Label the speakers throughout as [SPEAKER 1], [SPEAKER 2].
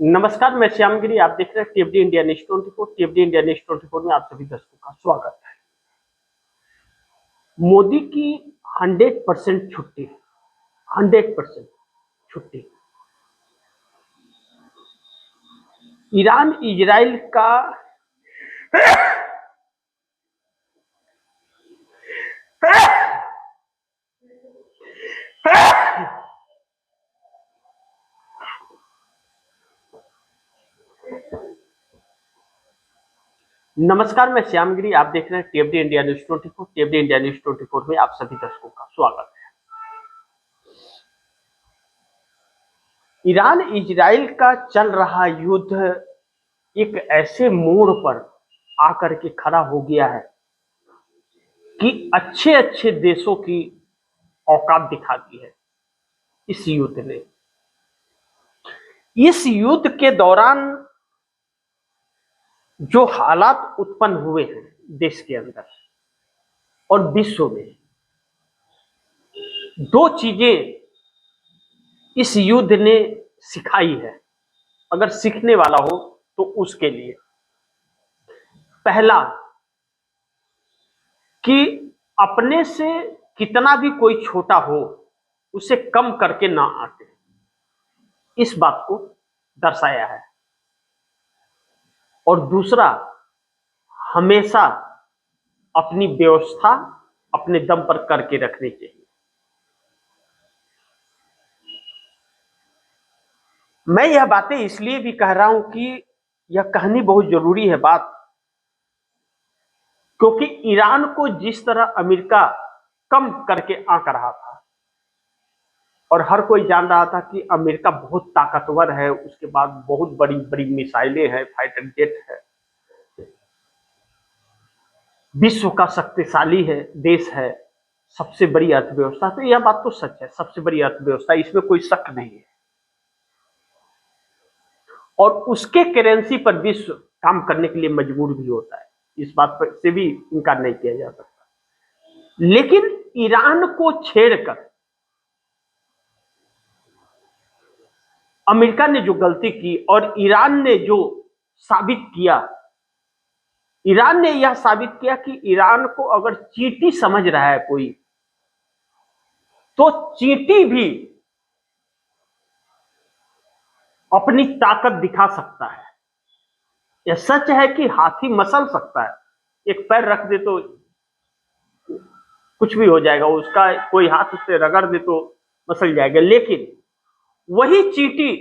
[SPEAKER 1] नमस्कार, मैं श्यामगिरी। आप देख रहे हैं टीएफडी इंडिया न्यूज 24। टीएफडी इंडिया न्यूज 24 में आप सभी दर्शकों का स्वागत है। मोदी की 100% छुट्टी, 100% छुट्टी। ईरान इजराइल का नमस्कार, मैं श्यामगिरी। आप देख रहे हैं टीएफडी इंडिया न्यूज 24। टीएफडी इंडिया न्यूज 24 में आप सभी दर्शकों का स्वागत है। ईरान इजराइल का चल रहा युद्ध एक ऐसे मोड़ पर आकर के खड़ा हो गया है कि अच्छे अच्छे देशों की औकात दिखा दी है इस युद्ध ने। इस युद्ध के दौरान जो हालात उत्पन्न हुए हैं देश के अंदर और विश्व में, दो चीजें इस युद्ध ने सिखाई है। अगर सीखने वाला हो तो उसके लिए पहला कि अपने से कितना भी कोई छोटा हो उसे कम करके ना आते, इस बात को दर्शाया है। और दूसरा, हमेशा अपनी व्यवस्था अपने दम पर करके रखनी चाहिए। मैं यह बातें इसलिए भी कह रहा हूं कि यह कहनी बहुत जरूरी है बात, क्योंकि ईरान को जिस तरह अमेरिका कम करके आंक रहा था और हर कोई जान रहा था कि अमेरिका बहुत ताकतवर है, उसके बाद बहुत बड़ी बड़ी मिसाइलें हैं, फाइटर जेट है, विश्व का शक्तिशाली है देश है, सबसे बड़ी अर्थव्यवस्था। तो यह बात तो सच है, सबसे बड़ी अर्थव्यवस्था, इसमें कोई शक नहीं है। और उसके करेंसी पर विश्व काम करने के लिए मजबूर भी होता है, इस बात पर से भी इनकार नहीं किया जा सकता। लेकिन ईरान को छेड़कर अमेरिका ने जो गलती की और ईरान ने जो साबित किया, ईरान ने यह साबित किया कि ईरान को अगर चींटी समझ रहा है कोई, तो चींटी भी अपनी ताकत दिखा सकता है। यह सच है कि हाथी मसल सकता है, एक पैर रख दे तो कुछ भी हो जाएगा, उसका कोई हाथ से रगड़ दे तो मसल जाएगा। लेकिन वही चींटी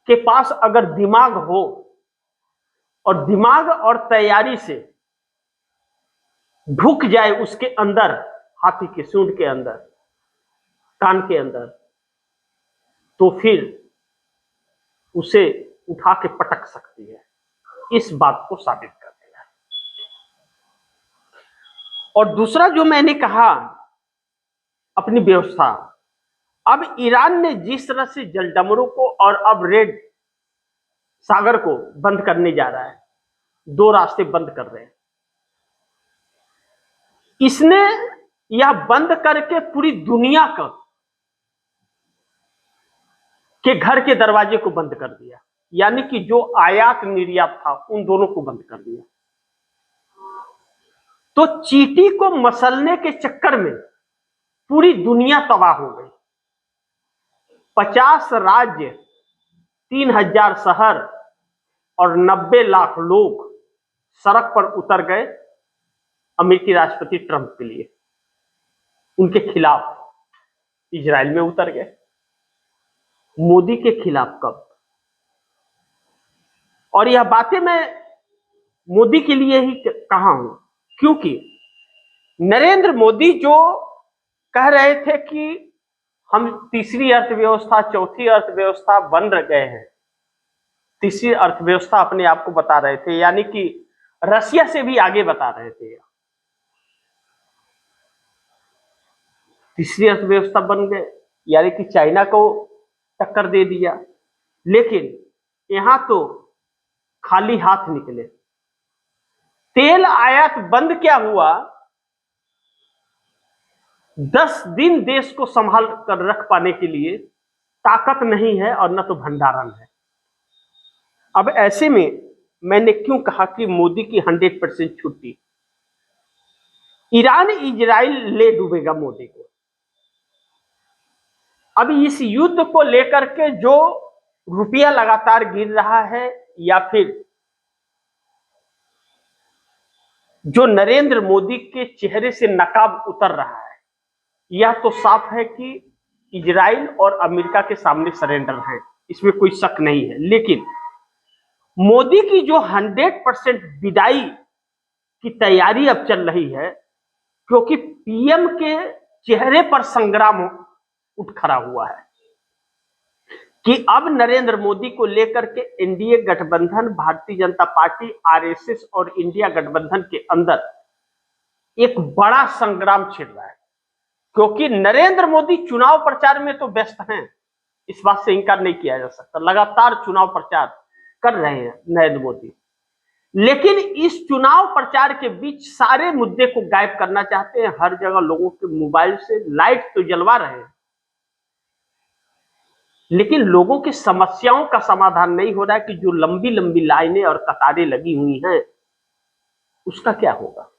[SPEAKER 1] के पास अगर दिमाग हो और दिमाग और तैयारी से ढुक जाए उसके अंदर, हाथी के सूंड के अंदर, कान के अंदर, तो फिर उसे उठा के पटक सकती है। इस बात को साबित कर दिया। और दूसरा जो मैंने कहा, अपनी व्यवस्था। अब ईरान ने जिस तरह से जलडमरू को और अब रेड सागर को बंद करने जा रहा है, दो रास्ते बंद कर रहे हैं, इसने यह बंद करके पूरी दुनिया का के घर के दरवाजे को बंद कर दिया। यानी कि जो आयात निर्यात था उन दोनों को बंद कर दिया। तो चींटी को मसलने के चक्कर में पूरी दुनिया तबाह हो गई। 50 राज्य, 3000 शहर और 90 लाख लोग सड़क पर उतर गए अमेरिकी राष्ट्रपति ट्रंप के लिए, उनके खिलाफ इजराइल में उतर गए। मोदी के खिलाफ कब? और यह बातें मैं मोदी के लिए ही कहा हूं, क्योंकि नरेंद्र मोदी जो कह रहे थे कि हम तीसरी अर्थव्यवस्था, चौथी अर्थव्यवस्था बन गए हैं, तीसरी अर्थव्यवस्था अपने आप को बता रहे थे, यानी कि रशिया से भी आगे बता रहे थे, तीसरी अर्थव्यवस्था बन गए, यानी कि चाइना को टक्कर दे दिया। लेकिन यहां तो खाली हाथ निकले। तेल आयात बंद क्या हुआ? 10 दिन देश को संभाल कर रख पाने के लिए ताकत नहीं है और न तो भंडारण है। अब ऐसे में मैंने क्यों कहा कि मोदी की 100% छुट्टी, ईरान इजराइल ले डूबेगा मोदी को। अब इस युद्ध को लेकर के जो रुपया लगातार गिर रहा है, या फिर जो नरेंद्र मोदी के चेहरे से नकाब उतर रहा है, यह तो साफ है कि इजराइल और अमेरिका के सामने सरेंडर है, इसमें कोई शक नहीं है। लेकिन मोदी की जो 100% विदाई की तैयारी अब चल रही है, क्योंकि पीएम के चेहरे पर संग्राम उठ खड़ा हुआ है कि अब नरेंद्र मोदी को लेकर के एनडीए गठबंधन, भारतीय जनता पार्टी, आरएसएस और इंडिया गठबंधन के अंदर एक बड़ा संग्राम छिड़ रहा है। क्योंकि नरेंद्र मोदी चुनाव प्रचार में तो व्यस्त हैं, इस बात से इनकार नहीं किया जा सकता, लगातार चुनाव प्रचार कर रहे हैं नरेंद्र मोदी। लेकिन इस चुनाव प्रचार के बीच सारे मुद्दे को गायब करना चाहते हैं। हर जगह लोगों के मोबाइल से लाइट तो जलवा रहे हैं, लेकिन लोगों की समस्याओं का समाधान नहीं हो रहा है कि जो लंबी लंबी लाइनें और कतारें लगी हुई हैं, उसका क्या होगा।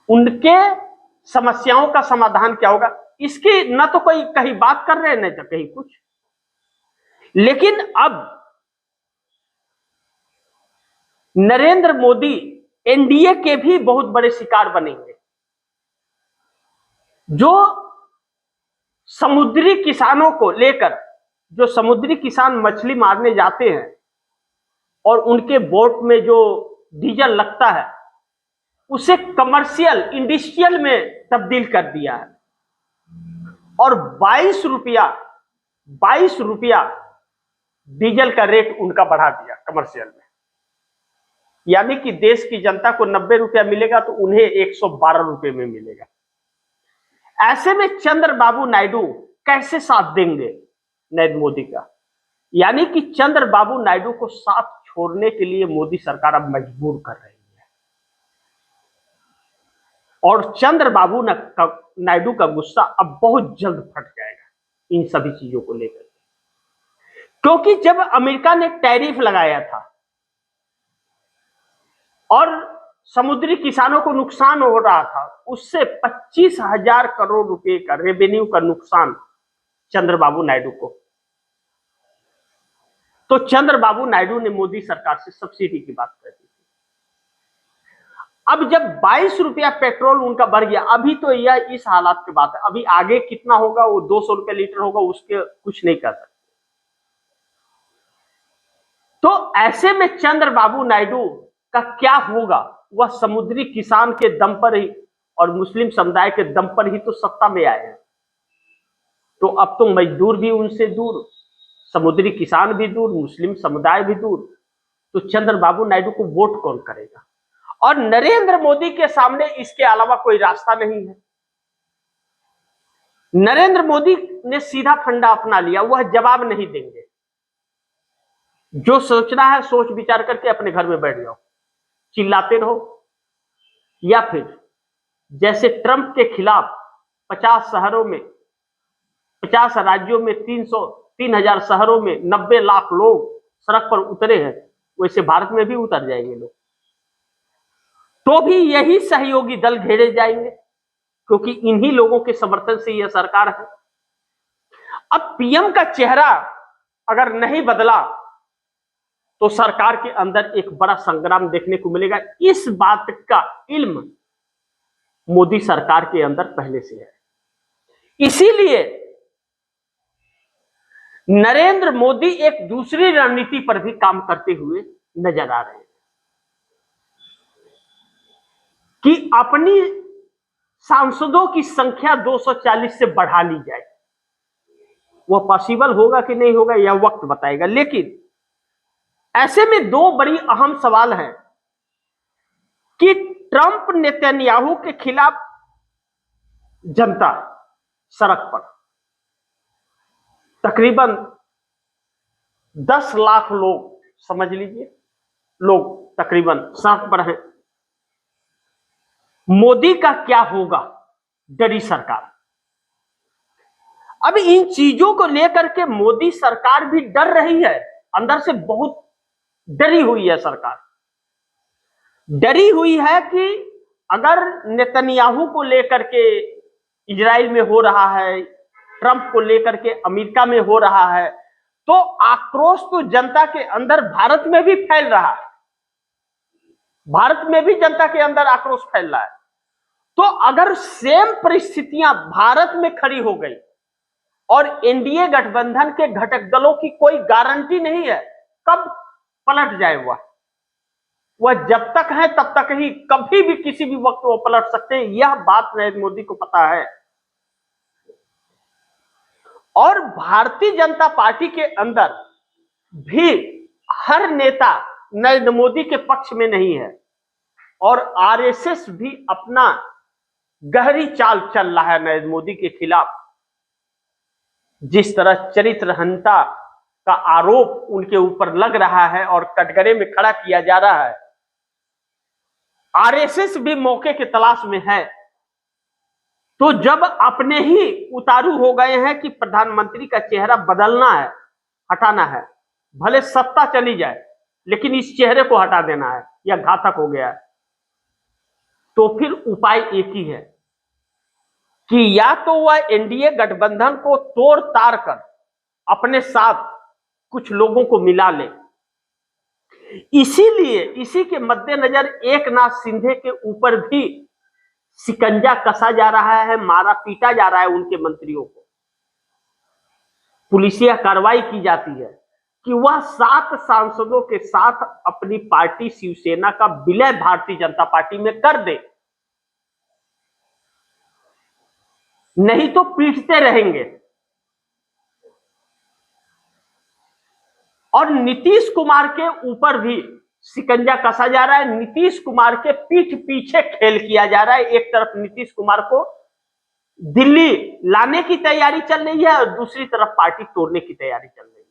[SPEAKER 1] उनके समस्याओं का समाधान क्या होगा, इसकी न तो कोई कहीं बात कर रहे हैं, न तो कहीं कुछ। लेकिन अब नरेंद्र मोदी एनडीए के भी बहुत बड़े शिकार बनेंगे। जो समुद्री किसानों को लेकर, जो समुद्री किसान मछली मारने जाते हैं और उनके बोट में जो डीजल लगता है, उसे कमर्शियल, इंडस्ट्रियल में तब्दील कर दिया है और 22 रुपया डीजल का रेट उनका बढ़ा दिया कमर्शियल में। यानी कि देश की जनता को 90 रुपया मिलेगा तो उन्हें 112 रुपये में मिलेगा। ऐसे में चंद्रबाबू नायडू कैसे साथ देंगे नरेंद्र मोदी का। यानी कि चंद्रबाबू नायडू को साथ छोड़ने के लिए मोदी सरकार अब मजबूर कर रही है और चंद्रबाबू नायडू का गुस्सा अब बहुत जल्द फट जाएगा इन सभी चीजों को लेकर। क्योंकि जब अमेरिका ने टैरिफ लगाया था और समुद्री किसानों को नुकसान हो रहा था, उससे 25,000 करोड़ रुपए का रेवेन्यू का नुकसान चंद्रबाबू नायडू को। तो चंद्रबाबू नायडू ने मोदी सरकार से सब्सिडी की बात कर दी। अब जब 22 रुपया पेट्रोल उनका बढ़ गया, अभी तो यह इस हालात की बात है, अभी आगे कितना होगा, वो 200 रुपये लीटर होगा, उसके कुछ नहीं कर सकते। तो ऐसे में चंद्रबाबू नायडू का क्या होगा, वह समुद्री किसान के दम पर ही और मुस्लिम समुदाय के दम पर ही तो सत्ता में आए हैं। तो अब तो मजदूर भी उनसे दूर, समुद्री किसान भी दूर, मुस्लिम समुदाय भी दूर, तो चंद्रबाबू नायडू को वोट कौन करेगा। और नरेंद्र मोदी के सामने इसके अलावा कोई रास्ता नहीं है। नरेंद्र मोदी ने सीधा फंडा अपना लिया, वह जवाब नहीं देंगे। जो सोचना है सोच विचार करके अपने घर में बैठ जाओ, चिल्लाते रहो, या फिर जैसे ट्रंप के खिलाफ 50 शहरों में, 50 राज्यों में, 3,000 शहरों में 90 लाख लोग सड़क पर उतरे हैं, वैसे भारत में भी उतर जाएंगे लोग। तो भी यही सहयोगी दल घेरे जाएंगे, क्योंकि इन्हीं लोगों के समर्थन से यह सरकार है। अब पीएम का चेहरा अगर नहीं बदला तो सरकार के अंदर एक बड़ा संग्राम देखने को मिलेगा। इस बात का इल्म मोदी सरकार के अंदर पहले से है। इसीलिए नरेंद्र मोदी एक दूसरी रणनीति पर भी काम करते हुए नजर आ रहे हैं कि अपनी सांसदों की संख्या 240 से बढ़ा ली जाए। वह पॉसिबल होगा कि नहीं होगा, यह वक्त बताएगा। लेकिन ऐसे में दो बड़ी अहम सवाल हैं कि ट्रंप नेतन्याहू के खिलाफ जनता सड़क पर, तकरीबन 10 लाख लोग, समझ लीजिए, लोग तकरीबन सड़क पर हैं। मोदी का क्या होगा, डरी सरकार। अब इन चीजों को लेकर के मोदी सरकार भी डर रही है, अंदर से बहुत डरी हुई है सरकार। डरी हुई है कि अगर नेतन्याहू को लेकर के इजराइल में हो रहा है, ट्रंप को लेकर के अमेरिका में हो रहा है, तो आक्रोश तो जनता के अंदर भारत में भी फैल रहा है, भारत में भी जनता के अंदर आक्रोश फैल रहा है। तो अगर सेम परिस्थितियां भारत में खड़ी हो गई और एनडीए गठबंधन के घटक दलों की कोई गारंटी नहीं है कब पलट जाए वह जब तक है तब तक ही, कभी भी किसी भी वक्त वो पलट सकते हैं, यह बात नरेंद्र मोदी को पता है। और भारतीय जनता पार्टी के अंदर भी हर नेता नरेंद्र मोदी के पक्ष में नहीं है और आरएसएस भी अपना गहरी चाल चल रहा है नरेंद्र मोदी के खिलाफ। जिस तरह चरित्रहनता का आरोप उनके ऊपर लग रहा है और कटघरे में खड़ा किया जा रहा है, आरएसएस भी मौके की तलाश में है। तो जब अपने ही उतारू हो गए हैं कि प्रधानमंत्री का चेहरा बदलना है, हटाना है, भले सत्ता चली जाए लेकिन इस चेहरे को हटा देना है, यह घातक हो गया है, तो फिर उपाय एक ही है कि या तो वह एनडीए गठबंधन को तोड़ ताड़ कर अपने साथ कुछ लोगों को मिला ले। इसीलिए इसी के मद्देनजर एकनाथ शिंदे के ऊपर भी शिकंजा कसा जा रहा है, मारा पीटा जा रहा है उनके मंत्रियों को। पुलिसिया कार्रवाई की जाती है कि वह 7 सांसदों के साथ अपनी पार्टी शिवसेना का विलय भारतीय जनता पार्टी में कर दे, नहीं तो पीटते रहेंगे। और नीतीश कुमार के ऊपर भी शिकंजा कसा जा रहा है, नीतीश कुमार के पीठ पीछे खेल किया जा रहा है। एक तरफ नीतीश कुमार को दिल्ली लाने की तैयारी चल रही है और दूसरी तरफ पार्टी तोड़ने की तैयारी चल रही है।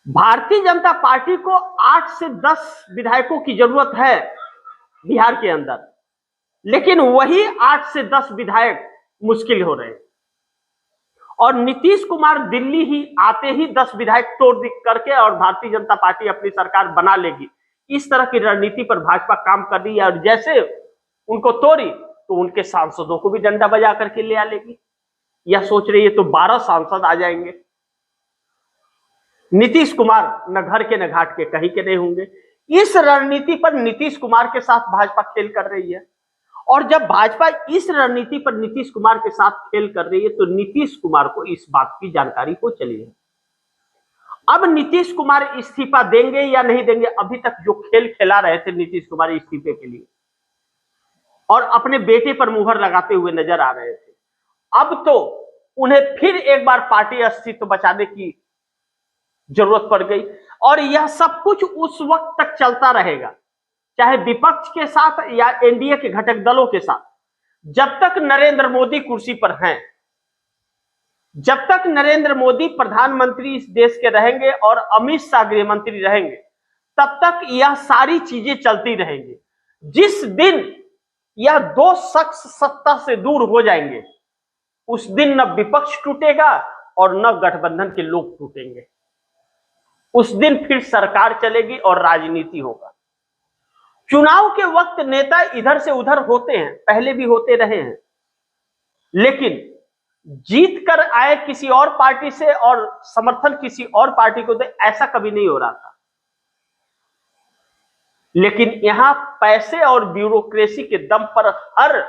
[SPEAKER 1] भारतीय जनता पार्टी को 8 से 10 विधायकों की जरूरत है बिहार के अंदर, लेकिन वही 8 से 10 विधायक मुश्किल हो रहे हैं और नीतीश कुमार दिल्ली ही आते ही 10 विधायक तोड़ करके और भारतीय जनता पार्टी अपनी सरकार बना लेगी। इस तरह की रणनीति पर भाजपा काम कर रही है और जैसे उनको तोड़ी तो उनके सांसदों को भी डंडा बजा करके ले आ लेगी। यह सोच रही है तो 12 सांसद आ जाएंगे। नीतीश कुमार न घर के न घाट के कहीं के नहीं होंगे। इस रणनीति पर नीतीश कुमार के साथ भाजपा खेल कर रही है और जब भाजपा इस रणनीति पर नीतीश कुमार के साथ खेल कर रही है तो नीतीश कुमार को इस बात की जानकारी हो चली है। अब नीतीश कुमार इस्तीफा देंगे या नहीं देंगे, अभी तक जो खेल खेला रहे थे नीतीश कुमार इस्तीफे के लिए और अपने बेटे पर मुहर लगाते हुए नजर आ रहे थे, अब तो उन्हें फिर एक बार पार्टी अस्तित्व बचाने की जरूरत पड़ गई और यह सब कुछ उस वक्त तक चलता रहेगा, चाहे विपक्ष के साथ या एनडीए के घटक दलों के साथ, जब तक नरेंद्र मोदी कुर्सी पर हैं, जब तक नरेंद्र मोदी प्रधानमंत्री इस देश के रहेंगे और अमित शाह गृह मंत्री रहेंगे, तब तक यह सारी चीजें चलती रहेंगी। जिस दिन यह 2 शख्स सत्ता से दूर हो जाएंगे, उस दिन न विपक्ष टूटेगा और न गठबंधन के लोग टूटेंगे। उस दिन फिर सरकार चलेगी और राजनीति होगा। चुनाव के वक्त नेता इधर से उधर होते हैं, पहले भी होते रहे हैं, लेकिन जीत कर आए किसी और पार्टी से और समर्थन किसी और पार्टी को दे, ऐसा कभी नहीं हो रहा था। लेकिन यहां पैसे और ब्यूरोक्रेसी के दम पर हर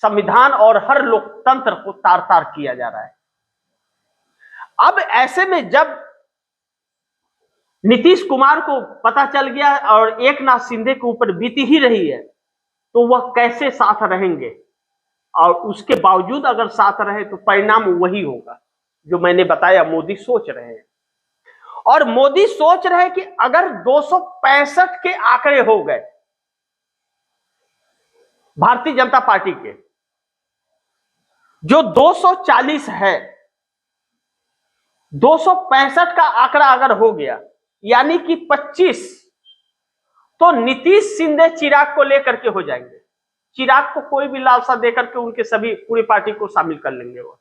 [SPEAKER 1] संविधान और हर लोकतंत्र को तार तार किया जा रहा है। अब ऐसे में जब नीतीश कुमार को पता चल गया और एकनाथ शिंदे के ऊपर बीती ही रही है, तो वह कैसे साथ रहेंगे और उसके बावजूद अगर साथ रहे तो परिणाम वही होगा जो मैंने बताया मोदी सोच रहे हैं। और मोदी सोच रहे हैं कि अगर 265 के आंकड़े हो गए भारतीय जनता पार्टी के, जो 240 है, 265 का आंकड़ा अगर हो गया यानी कि 25, तो नीतीश शिंदे चिराग को लेकर के हो जाएंगे। चिराग को कोई भी लालसा देकर के उनके सभी पूरी पार्टी को शामिल कर लेंगे वो।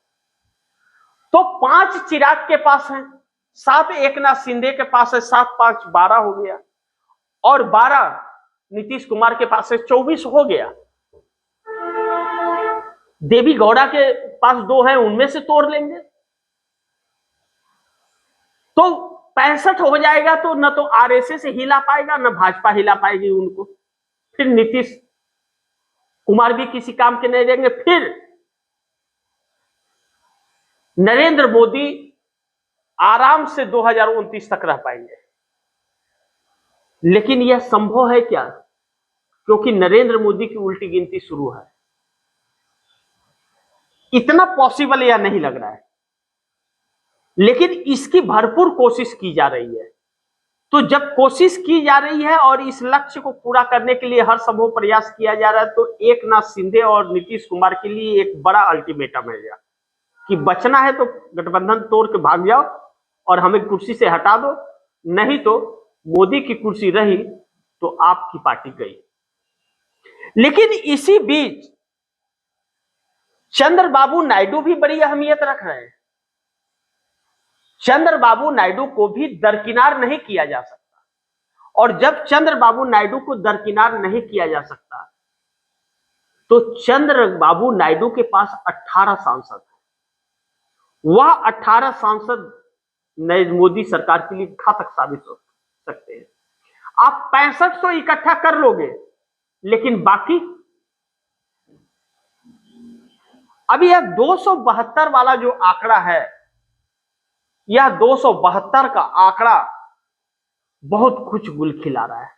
[SPEAKER 1] तो 5 चिराग के पास है, 7 एकनाथ शिंदे के पास है, 7 5 12 हो गया, और 12 नीतीश कुमार के पास है, 24 हो गया। देवी गौड़ा के पास 2 है, उनमें से तोड़ लेंगे तो 65 हो जाएगा। तो न तो आरएसएस हिला पाएगा, न भाजपा हिला पाएगी उनको। फिर नीतीश कुमार भी किसी काम के नहीं रहेंगे। फिर नरेंद्र मोदी आराम से 2029 तक रह पाएंगे। लेकिन यह संभव है क्या? क्योंकि नरेंद्र मोदी की उल्टी गिनती शुरू है। इतना पॉसिबल या नहीं लग रहा है, लेकिन इसकी भरपूर कोशिश की जा रही है। तो जब कोशिश की जा रही है और इस लक्ष्य को पूरा करने के लिए हर संभव प्रयास किया जा रहा है, तो एकनाथ शिंदे और नीतीश कुमार के लिए एक बड़ा अल्टीमेटम है यह कि बचना है तो गठबंधन तोड़ के भाग जाओ और हमें कुर्सी से हटा दो, नहीं तो मोदी की कुर्सी रही तो आपकी पार्टी गई। लेकिन इसी बीच चंद्रबाबू नायडू भी बड़ी अहमियत रख रहे हैं। चंद्रबाबू नायडू को भी दरकिनार नहीं किया जा सकता, और जब चंद्रबाबू नायडू को दरकिनार नहीं किया जा सकता तो चंद्रबाबू नायडू के पास 18 सांसद हैं। वह 18 सांसद नई मोदी सरकार के लिए घातक साबित हो सकते हैं। आप 65 तो इकट्ठा कर लोगे, लेकिन बाकी अभी यह 272 वाला जो आंकड़ा है, यह 272 का आंकड़ा बहुत कुछ गुल खिला रहा है।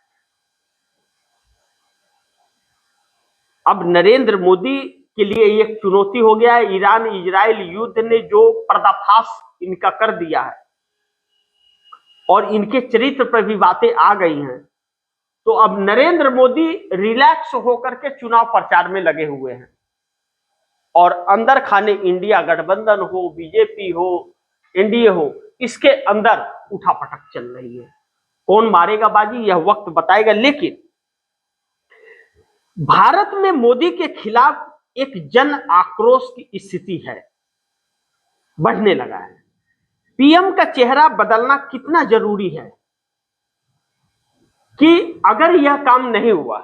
[SPEAKER 1] अब नरेंद्र मोदी के लिए एक चुनौती हो गया है। ईरान इजराइल युद्ध ने जो पर्दाफाश इनका कर दिया है और इनके चरित्र पर भी बातें आ गई हैं, तो अब नरेंद्र मोदी रिलैक्स होकर के चुनाव प्रचार में लगे हुए हैं। और अंदर खाने इंडिया गठबंधन हो, बीजेपी हो, एनडीए हो, इसके अंदर उठापटक चल रही है। कौन मारेगा बाजी यह वक्त बताएगा। लेकिन भारत में मोदी के खिलाफ एक जन आक्रोश की स्थिति है, बढ़ने लगा है। पीएम का चेहरा बदलना कितना जरूरी है कि अगर यह काम नहीं हुआ,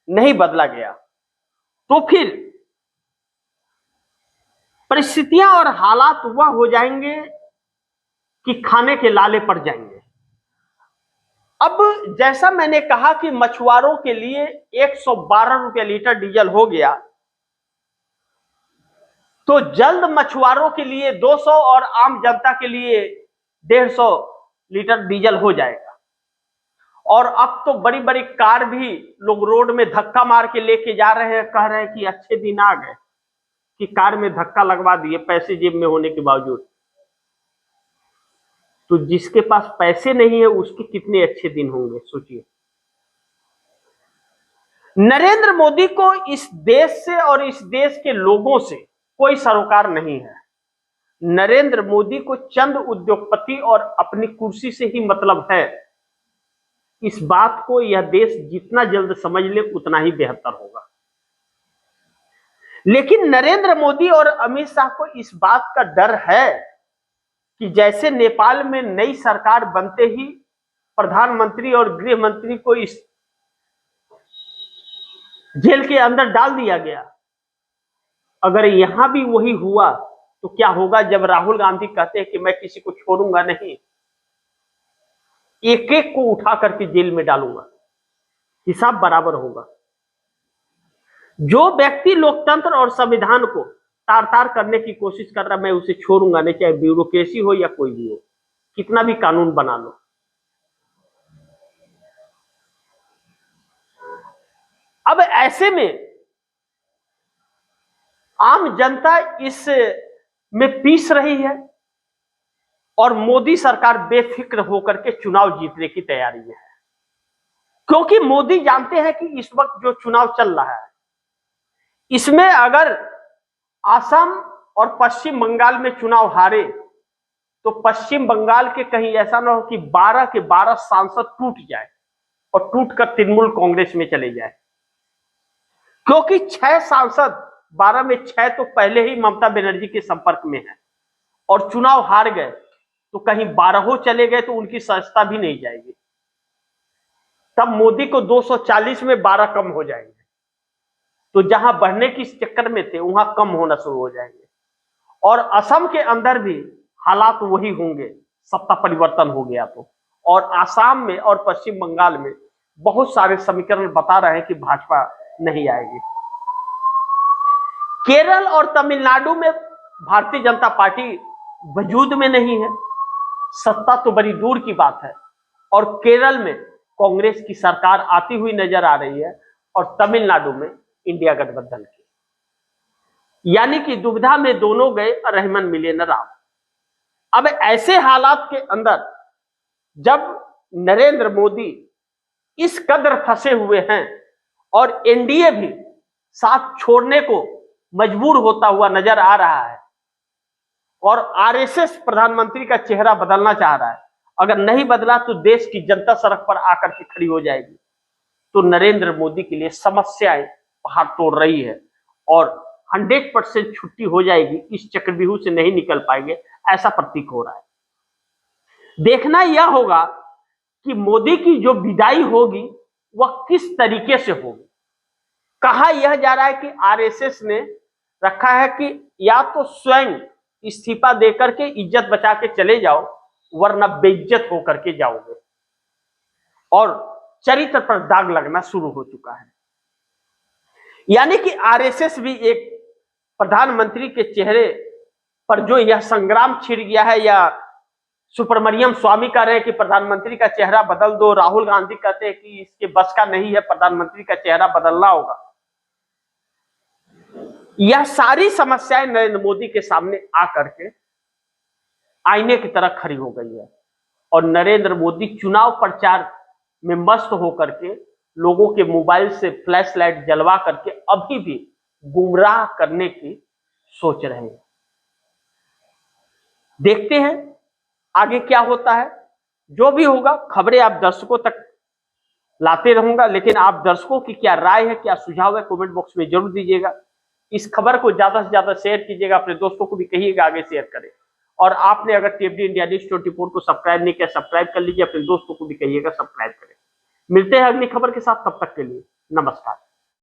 [SPEAKER 1] नहीं बदला गया, तो फिर परिस्थितियां और हालात वह हो जाएंगे कि खाने के लाले पड़ जाएंगे। अब जैसा मैंने कहा कि मछुआरों के लिए 112 रुपये लीटर डीजल हो गया, तो जल्द मछुआरों के लिए 200 और आम जनता के लिए 150 लीटर डीजल हो जाएगा। और अब तो बड़ी बड़ी कार भी लोग रोड में धक्का मार के लेके जा रहे हैं, कह रहे हैं कि अच्छे दिन आ गए कि कार में धक्का लगवा दिए पैसे जेब में होने के बावजूद। तो जिसके पास पैसे नहीं है उसके कितने अच्छे दिन होंगे, सोचिए। नरेंद्र मोदी को इस देश से और इस देश के लोगों से कोई सरोकार नहीं है। नरेंद्र मोदी को चंद उद्योगपति और अपनी कुर्सी से ही मतलब है। इस बात को यह देश जितना जल्द समझ ले उतना ही बेहतर होगा। लेकिन नरेंद्र मोदी और अमित शाह को इस बात का डर है कि जैसे नेपाल में नई सरकार बनते ही प्रधानमंत्री और गृह मंत्री को इस जेल के अंदर डाल दिया गया, अगर यहां भी वही हुआ तो क्या होगा जब राहुल गांधी कहते हैं कि मैं किसी को छोड़ूंगा नहीं, एक एक को उठा करके जेल में डालूंगा, हिसाब बराबर होगा। जो व्यक्ति लोकतंत्र और संविधान को तार तार करने की कोशिश कर रहा है, मैं उसे छोड़ूंगा नहीं, चाहे ब्यूरोक्रेसी हो या कोई भी हो, कितना भी कानून बना लो। अब ऐसे में आम जनता इस में पीस रही है और मोदी सरकार बेफिक्र होकर के चुनाव जीतने की तैयारी में है, क्योंकि मोदी जानते हैं कि इस वक्त जो चुनाव चल रहा है इसमें अगर असम और पश्चिम बंगाल में चुनाव हारे तो पश्चिम बंगाल के कहीं ऐसा ना हो कि 12 के 12 सांसद टूट जाए और टूटकर तृणमूल कांग्रेस में चले जाए, क्योंकि 6 सांसद 12 में 6 तो पहले ही ममता बनर्जी के संपर्क में है और चुनाव हार गए, तो कहीं 12 चले गए तो उनकी सदस्यता भी नहीं जाएगी। तब मोदी को 240 में 12 कम हो जाएंगे, तो जहां बढ़ने की चक्कर में थे वहां कम होना शुरू हो जाएंगे। और असम के अंदर भी हालात वही होंगे, सत्ता परिवर्तन हो गया तो। और आसाम में और पश्चिम बंगाल में बहुत सारे समीकरण बता रहे हैं कि भाजपा नहीं आएगी। केरल और तमिलनाडु में भारतीय जनता पार्टी वजूद में नहीं है, सत्ता तो बड़ी दूर की बात है। और केरल में कांग्रेस की सरकार आती हुई नजर आ रही है और तमिलनाडु में इंडिया गठबंधन की, यानी कि दुविधा में दोनों गए, रहमान मिले न राम। अब ऐसे हालात के अंदर जब नरेंद्र मोदी इस कदर फंसे हुए हैं और एनडीए भी साथ छोड़ने को मजबूर होता हुआ नजर आ रहा है और आरएसएस प्रधानमंत्री का चेहरा बदलना चाह रहा है, अगर नहीं बदला तो देश की जनता सड़क पर आकर के खड़ी हो जाएगी, तो नरेंद्र मोदी के लिए समस्याएं पहाड़ तोड़ रही है और 100% छुट्टी हो जाएगी, इस चक्रव्यूह से नहीं निकल पाएंगे, ऐसा प्रतीक हो रहा है। देखना यह होगा कि मोदी की जो विदाई होगी वह किस तरीके से होगी। कहा यह जा रहा है कि आरएसएस ने रखा है कि या तो स्वयं इस्तीफा देकर के इज्जत बचा के चले जाओ, वरना बेइज्जत होकर के जाओगे। और चरित्र पर दाग लगना शुरू हो चुका है, यानी कि आरएसएस भी एक प्रधानमंत्री के चेहरे पर जो यह संग्राम छिड़ गया है, या सुब्रमण्यम स्वामी कह रहे हैं कि प्रधानमंत्री का चेहरा बदल दो, राहुल गांधी कहते हैं कि इसके बस का नहीं है, प्रधानमंत्री का चेहरा बदलना होगा। यह सारी समस्याएं नरेंद्र मोदी के सामने आकर के आईने की तरह खड़ी हो गई है और नरेंद्र मोदी चुनाव प्रचार में मस्त होकर के लोगों के मोबाइल से फ्लैश लाइट जलवा करके अभी भी गुमराह करने की सोच रहे हैं। देखते हैं आगे क्या होता है। जो भी होगा खबरें आप दर्शकों तक लाते रहूंगा, लेकिन आप दर्शकों की क्या राय है, क्या सुझाव है, कमेंट बॉक्स में जरूर दीजिएगा। इस खबर को ज्यादा से ज्यादा शेयर कीजिएगा, अपने दोस्तों को भी कहिएगा आगे शेयर करें। और आपने अगर टीएफडी इंडिया न्यूज 24 को सब्सक्राइब नहीं किया, सब्सक्राइब कर लीजिए, अपने दोस्तों को भी कहिएगा सब्सक्राइब करें। मिलते हैं अगली खबर के साथ, तब तक के लिए नमस्कार।